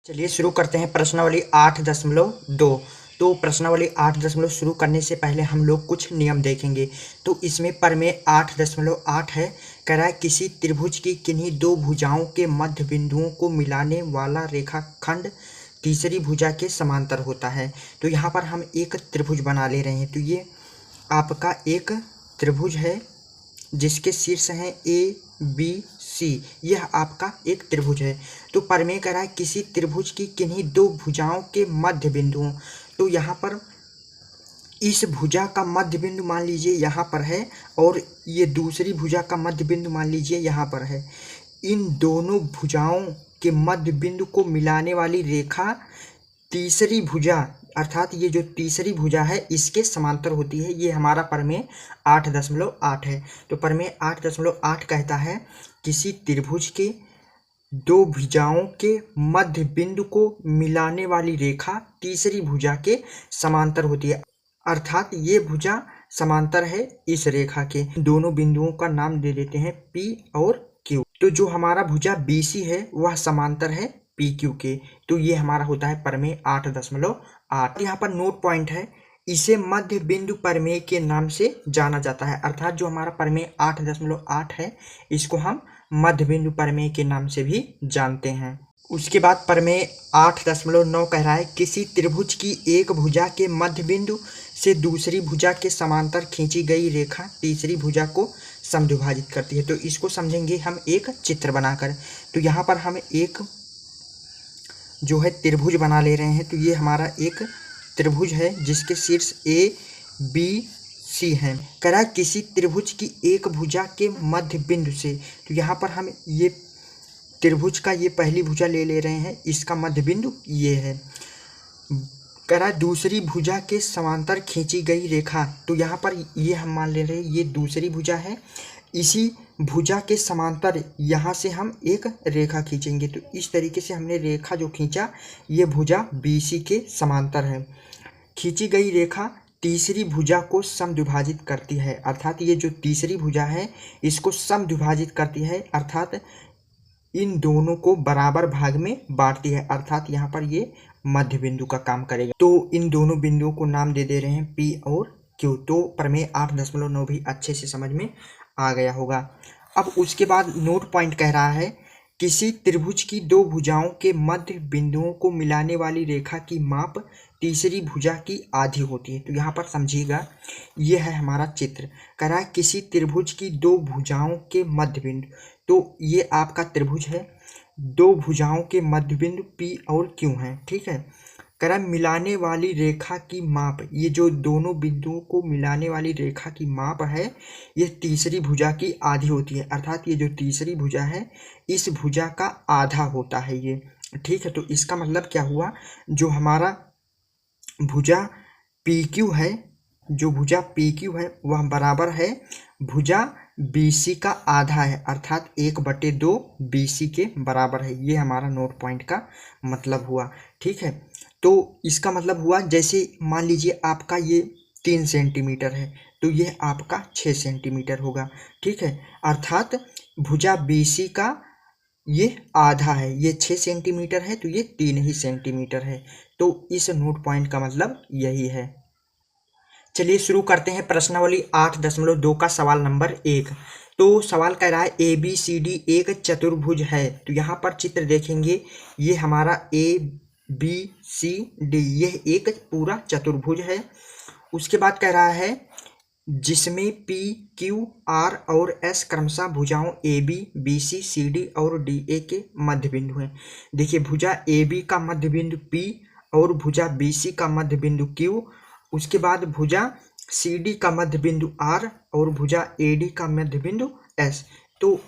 चलिए शुरू करते हैं प्रश्नावली 8.2। तो प्रश्नावली 8 शुरू करने से पहले हम लोग कुछ नियम देखेंगे। तो इसमें प्रमेय 8.8 है। कह रहा है किसी त्रिभुज की किन्हीं दो भुजाओं के मध्य बिंदुओं को मिलाने वाला रेखाखंड तीसरी भुजा के समांतर होता है। तो यहाँ पर हम एक त्रिभुज बना ले रहे हैं। तो ये आपका एक त्रिभुज है जिसके शीर्ष हैं ए बी सी। यह आपका एक त्रिभुज है। तो प्रमेय कह रहा है किसी त्रिभुज की किन्हीं दो भुजाओं के मध्य बिंदुओं। तो यहाँ पर इस भुजा का मध्य बिंदु मान लीजिए यहाँ पर है और ये दूसरी भुजा का मध्य बिंदु मान लीजिए यहाँ पर है। इन दोनों भुजाओं के मध्य बिंदु को मिलाने वाली रेखा तीसरी भुजा अर्थात ये जो तीसरी भुजा है इसके समांतर होती है। ये हमारा प्रमेय 8.8 है। तो प्रमेय 8.8 कहता है किसी त्रिभुज के दो भुजाओं के मध्य बिंदु को मिलाने वाली रेखा तीसरी भुजा के समांतर होती है, अर्थात ये भुजा समांतर है इस रेखा के। दोनों बिंदुओं का नाम दे देते हैं P और Q। तो जो हमारा भुजा BC है वह समांतर है PQ के। तो ये हमारा होता है प्रमेय 8.8। यहाँ पर नोट पॉइंट है, इसे मध्य बिंदु प्रमेय के नाम से जाना जाता है। अर्थात जो हमारा प्रमेय 8.8 है इसको हम मध्य बिंदु प्रमेय के नाम से भी जानते हैं। उसके बाद प्रमेय 8.9 कह रहा है किसी त्रिभुज की एक भुजा के मध्य बिंदु से दूसरी भुजा के समांतर खींची गई रेखा तीसरी भुजा को समद्विभाजित करती है। तो इसको समझेंगे हम एक चित्र बनाकर। तो यहाँ पर हम एक जो है त्रिभुज बना ले रहे हैं। तो ये हमारा एक त्रिभुज है जिसके शीर्ष ए बी सी है। कह रहा है किसी त्रिभुज की एक भुजा के मध्य बिंदु से। तो यहाँ पर हम ये त्रिभुज का ये पहली भुजा ले रहे हैं, इसका मध्य बिंदु ये है। कह रहा है दूसरी भुजा के समांतर खींची गई रेखा। तो यहाँ पर ये हम मान ले रहे हैं ये दूसरी भुजा है, इसी भुजा के समांतर यहाँ से हम एक रेखा खींचेंगे। तो इस तरीके से हमने रेखा जो खींचा ये भुजा BC के समांतर है। खींची गई रेखा तीसरी भुजा को समद्विभाजित करती है, अर्थात ये जो तीसरी भुजा है इसको समद्विभाजित करती है, अर्थात इन दोनों को बराबर भाग में बांटती है। अर्थात यहाँ पर ये मध्य बिंदु का काम करेगा। तो इन दोनों बिंदुओं को नाम दे रहे हैं P और Q। तो प्रमेय 8.9 भी अच्छे से समझ में आ गया होगा। अब उसके बाद नोट पॉइंट कह रहा है किसी त्रिभुज की दो भुजाओं के मध्य बिंदुओं को मिलाने वाली रेखा की माप तीसरी भुजा की आधी होती है। तो यहाँ पर समझिएगा ये है हमारा चित्र। कह रहा है किसी त्रिभुज की दो भुजाओं के मध्य बिंदु। तो ये आपका त्रिभुज है, दो भुजाओं के मध्य बिंदु P और Q हैं, ठीक है। कह रहा है मिलाने वाली रेखा की माप, ये जो दोनों बिंदुओं को मिलाने वाली रेखा की माप है ये तीसरी भुजा की आधी होती है, अर्थात ये जो तीसरी भुजा है इस भुजा का आधा होता है ये, ठीक है। तो इसका मतलब क्या हुआ, जो हमारा भुजा PQ है, जो भुजा PQ है वह बराबर है भुजा BC का आधा है, अर्थात 1/2 BC के बराबर है। ये हमारा नोट पॉइंट का मतलब हुआ, ठीक है। तो इसका मतलब हुआ जैसे मान लीजिए आपका ये 3 सेंटीमीटर है तो ये आपका 6 सेंटीमीटर होगा, ठीक है। अर्थात भुजा BC का ये आधा है, ये 6 सेंटीमीटर है तो ये 3 ही सेंटीमीटर है। तो इस नोट पॉइंट का मतलब यही है। चलिए शुरू करते हैं प्रश्नावली 8.2 का सवाल नंबर 1। तो सवाल कह रहा है ABCD एक चतुर्भुज है। तो यहाँ पर चित्र देखेंगे ये हमारा ABCD यह एक पूरा चतुर्भुज है। उसके बाद कह रहा है जिसमें P, Q, R और S क्रमशः भुजाओं AB, BC, CD और DA के मध्य बिंदु हैं। देखिए भुजा AB का मध्य बिंदु P और भुजा BC का मध्य बिंदु Q, उसके बाद भुजा CD का मध्य बिंदु R और भुजा AD का मध्य बिंदु S। तो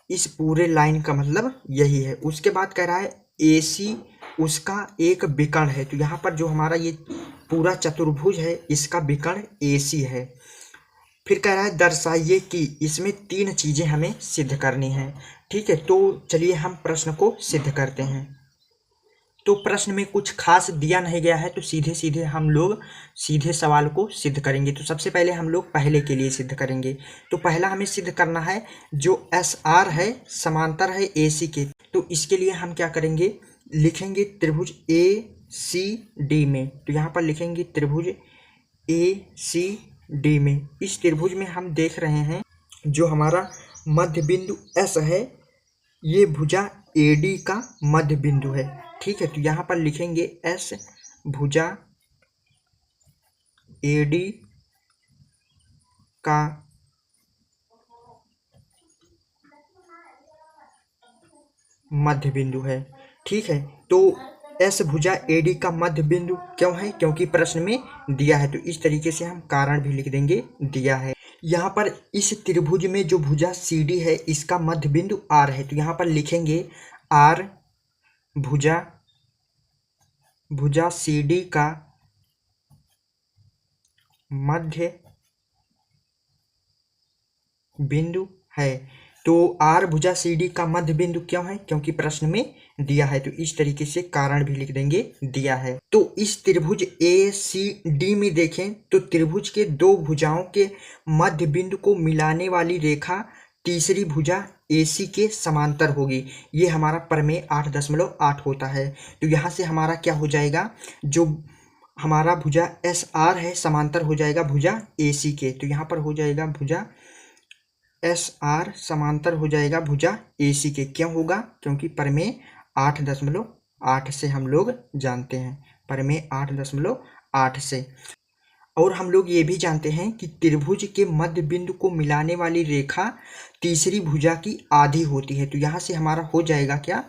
इस पूरे लाइन का मतलब यही है। उसके बाद कह रहा है AC उसका एक विकर्ण है। तो यहाँ पर जो हमारा ये पूरा चतुर्भुज है इसका विकर्ण AC है। फिर कह रहा है दर्शाइए कि इसमें 3 चीज़ें हमें सिद्ध करनी है, ठीक है। तो चलिए हम प्रश्न को सिद्ध करते हैं। तो प्रश्न में कुछ खास दिया नहीं गया है तो सीधे सीधे हम लोग सीधे सवाल को सिद्ध करेंगे। तो सबसे पहले हम लोग पहले के लिए सिद्ध करेंगे। तो पहला हमें सिद्ध करना है जो SR है समांतर है AC के। तो इसके लिए हम क्या करेंगे, लिखेंगे त्रिभुज ए सी डी में, तो यहाँ पर लिखेंगे त्रिभुज ए सी डी में। इस त्रिभुज में हम देख रहे हैं जो हमारा मध्य बिंदु एस है, ये भुजा ए डी का मध्य बिंदु है। ठीक है, तो यहाँ पर लिखेंगे एस भुजा ए डी का मध्य बिंदु है। ठीक है, तो एस भुजा ए डी का मध्य बिंदु क्यों है? क्योंकि प्रश्न में दिया है। तो इस तरीके से हम कारण भी लिख देंगे, दिया है। यहाँ पर इस त्रिभुज में जो भुजा सी डी है इसका मध्य बिंदु आर है, तो यहाँ पर लिखेंगे आर भुजा सी डी का मध्य बिंदु है। तो आर भुजा सी डी का मध्य बिंदु क्यों है? क्योंकि प्रश्न में दिया है। तो इस तरीके से कारण भी लिख देंगे, दिया है। तो इस त्रिभुज ए सी डी में देखें तो त्रिभुज के दो भुजाओं के मध्य बिंदु को मिलाने वाली रेखा तीसरी भुजा ए सी के समांतर होगी। ये हमारा प्रमेय 8.8 होता है। तो यहाँ से हमारा क्या हो जाएगा, जो हमारा भुजा एस आर है समांतर हो जाएगा भुजा ए सी के। तो यहाँ पर हो जाएगा भुजा एस आर समांतर हो जाएगा भुजा ए सी के। क्यों होगा? क्योंकि प्रमेय 8.8 से हम लोग जानते हैं, प्रमेय 8.8 से। और हम लोग ये भी जानते हैं कि त्रिभुज के मध्य बिंदु को मिलाने वाली रेखा तीसरी भुजा की आधी होती है। तो यहाँ से हमारा हो जाएगा क्या,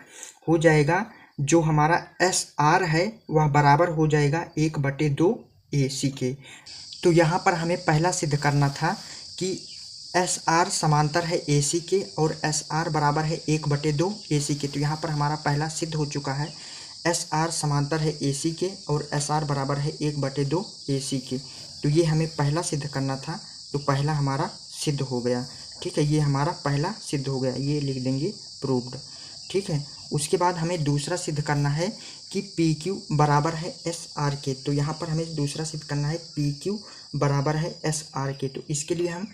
हो जाएगा जो हमारा एस आर है वह बराबर हो जाएगा 1/2 ए सी के। तो यहाँ पर हमें पहला सिद्ध करना था कि एस आर समांतर है ए सी के और एस आर बराबर है 1/2 ए सी के। तो यहाँ पर हमारा पहला सिद्ध हो चुका है, एस आर समांतर है ए सी के और एस आर बराबर है 1/2 ए सी के। तो ये हमें पहला सिद्ध करना था, तो पहला हमारा सिद्ध हो गया। ठीक है, ये हमारा पहला सिद्ध हो गया, ये लिख देंगे प्रूव्ड। ठीक है, उसके बाद हमें दूसरा सिद्ध करना है कि पी क्यू बराबर है एस आर के। तो यहाँ पर हमें दूसरा सिद्ध करना है पी क्यू बराबर है एस आर के। तो इसके लिए हम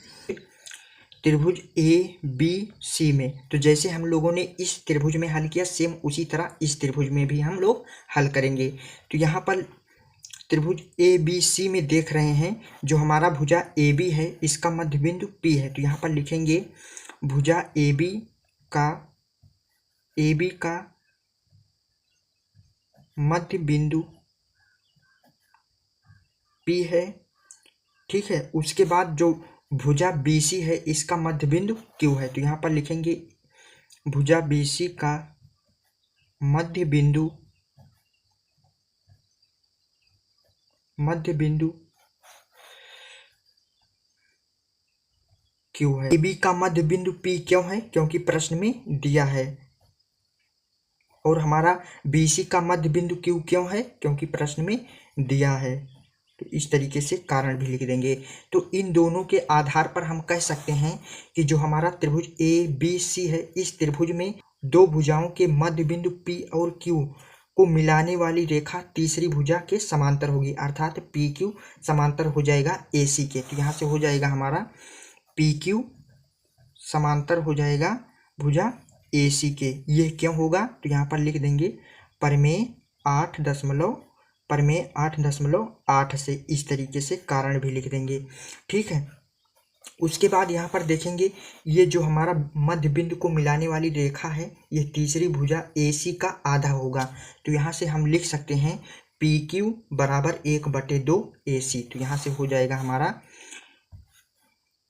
त्रिभुज ए बी सी में, तो जैसे हम लोगों ने इस त्रिभुज में हल किया सेम उसी तरह इस त्रिभुज में भी हम लोग हल करेंगे। तो यहाँ पर त्रिभुज ए बी सी में देख रहे हैं जो हमारा भुजा ए बी है इसका मध्य बिंदु पी है। तो यहाँ पर लिखेंगे भुजा ए बी का मध्य बिंदु पी है। ठीक है, उसके बाद जो भुजा बी सी है इसका मध्य बिंदु क्यू है। तो यहाँ पर लिखेंगे भुजा बी सी का मध्य बिंदु क्यू है। ए बी का मध्य बिंदु पी क्यों है? क्योंकि प्रश्न में दिया है। और हमारा बी सी का मध्य बिंदु क्यू क्यों है? क्योंकि प्रश्न में दिया है। तो इस तरीके से कारण भी लिख देंगे। तो इन दोनों के आधार पर हम कह सकते हैं कि जो हमारा त्रिभुज ए बी सी है इस त्रिभुज में दो भुजाओं के मध्य बिंदु पी और क्यू को मिलाने वाली रेखा तीसरी भुजा के समांतर होगी, अर्थात पी क्यू समांतर हो जाएगा ए सी के। तो यहाँ से हो जाएगा हमारा पी क्यू समांतर हो जाएगा भुजा ए सी के। ये क्यों होगा? तो यहाँ पर लिख देंगे प्रमेय 8.8 से। इस तरीके से कारण भी लिख देंगे। ठीक है, उसके बाद यहाँ पर देखेंगे ये जो हमारा मध्य बिंदु को मिलाने वाली रेखा है ये तीसरी भुजा ए सी का आधा होगा। तो यहाँ से हम लिख सकते हैं पी क्यू बराबर 1/2 ए सी। तो यहाँ से हो जाएगा हमारा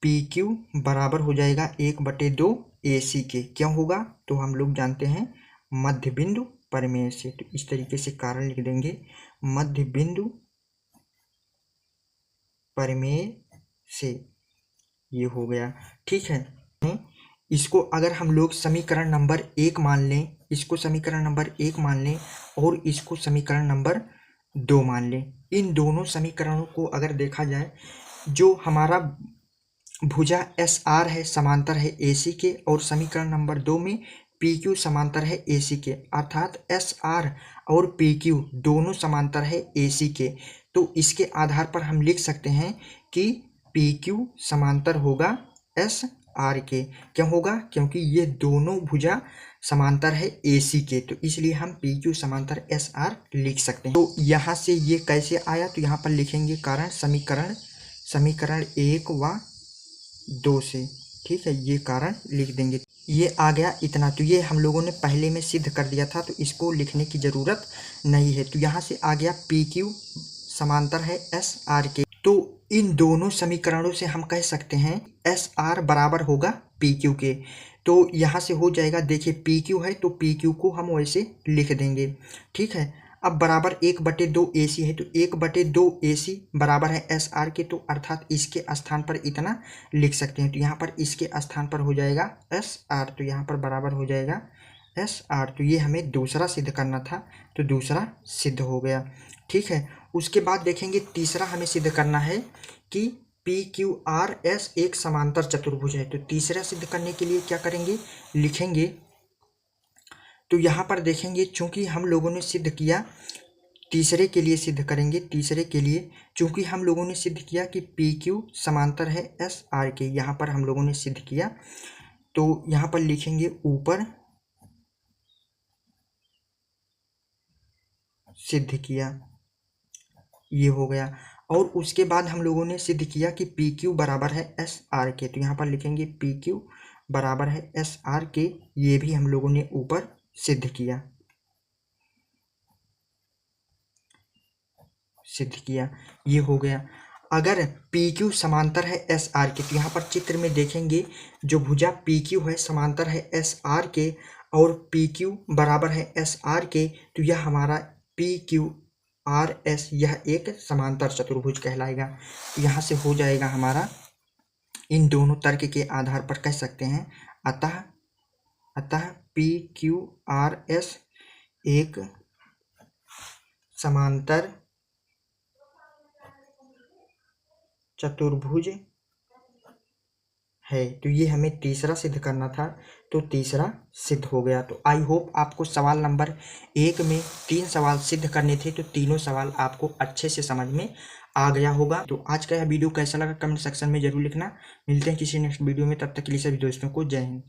पी क्यू बराबर हो जाएगा 1/2 ए सी के। क्यों होगा? तो हम लोग जानते हैं मध्य बिंदु प्रमेय से। तो इस तरीके से कारण लिख देंगे मध्य बिंदु प्रमेय से, ये हो गया। ठीक है, इसको अगर हम लोग समीकरण नंबर 1 मान लें, इसको समीकरण नंबर 1 मान लें और इसको समीकरण नंबर 2 मान लें, इन दोनों समीकरणों को अगर देखा जाए, जो हमारा भुजा एस आर है समांतर है ए सी के और समीकरण नंबर 2 में पी क्यू समांतर है ए सी के, अर्थात एस आर और पी क्यू दोनों समांतर है ए सी के। तो इसके आधार पर हम लिख सकते हैं कि पी क्यू समांतर होगा एस आर के। क्यों होगा? क्योंकि ये दोनों भुजा समांतर है AC के, तो इसलिए हम PQ समांतर SR लिख सकते हैं। तो यहाँ से ये कैसे आया, तो यहाँ पर लिखेंगे कारण समीकरण 1 व 2 से, ठीक है, ये कारण लिख देंगे। ये आ गया इतना, तो ये हम लोगों ने पहले में सिद्ध कर दिया था, तो इसको लिखने की ज़रूरत नहीं है। तो यहाँ से आ गया PQ समांतर है SR के। तो इन दोनों समीकरणों से हम कह सकते हैं SR बराबर होगा PQ के। तो यहाँ से हो जाएगा, देखिए PQ है तो PQ को हम वैसे लिख देंगे, ठीक है। अब बराबर 1/2 AC है, तो 1/2 AC बराबर है SR के, तो अर्थात इसके स्थान पर इतना लिख सकते हैं। तो यहाँ पर इसके स्थान पर हो जाएगा SR, तो यहाँ पर बराबर हो जाएगा SR। तो ये हमें दूसरा सिद्ध करना था, तो दूसरा सिद्ध हो गया, ठीक है। उसके बाद देखेंगे तीसरा हमें सिद्ध करना है कि PQRS एक समांतर चतुर्भुज है। तो तीसरा सिद्ध करने के लिए क्या करेंगे, लिखेंगे। तो यहाँ पर देखेंगे, चूंकि हम लोगों ने सिद्ध किया, तीसरे के लिए सिद्ध करेंगे। तीसरे के लिए चूंकि हम लोगों ने सिद्ध किया कि PQ समांतर है SR के, यहाँ पर हम लोगों ने सिद्ध किया, तो यहाँ पर लिखेंगे ऊपर सिद्ध किया, ये हो गया। और उसके बाद हम लोगों ने सिद्ध किया कि PQ बराबर है SR के, तो यहाँ पर लिखेंगे PQ बराबर है SR के, ये भी हम लोगों ने ऊपर सिद्ध किया, ये हो गया। अगर PQ समांतर है SR के, तो यहाँ पर चित्र में देखेंगे जो भुजा PQ है समांतर है SR के और PQ बराबर है SR के, तो यह हमारा PQRS यह एक समांतर चतुर्भुज कहलाएगा। तो यहाँ से हो जाएगा हमारा, इन दोनों तर्क के आधार पर कह सकते हैं, अतः PQRS एक समांतर चतुर्भुज है। तो ये हमें तीसरा सिद्ध करना था, तो तीसरा सिद्ध हो गया। तो आई होप आपको सवाल नंबर 1 में 3 सवाल सिद्ध करने थे, तो तीनों सवाल आपको अच्छे से समझ में आ गया होगा। तो आज का यह वीडियो कैसा लगा कमेंट सेक्शन में जरूर लिखना। मिलते हैं किसी नेक्स्ट वीडियो में, तब तक के लिए सभी दोस्तों को जय हिंद।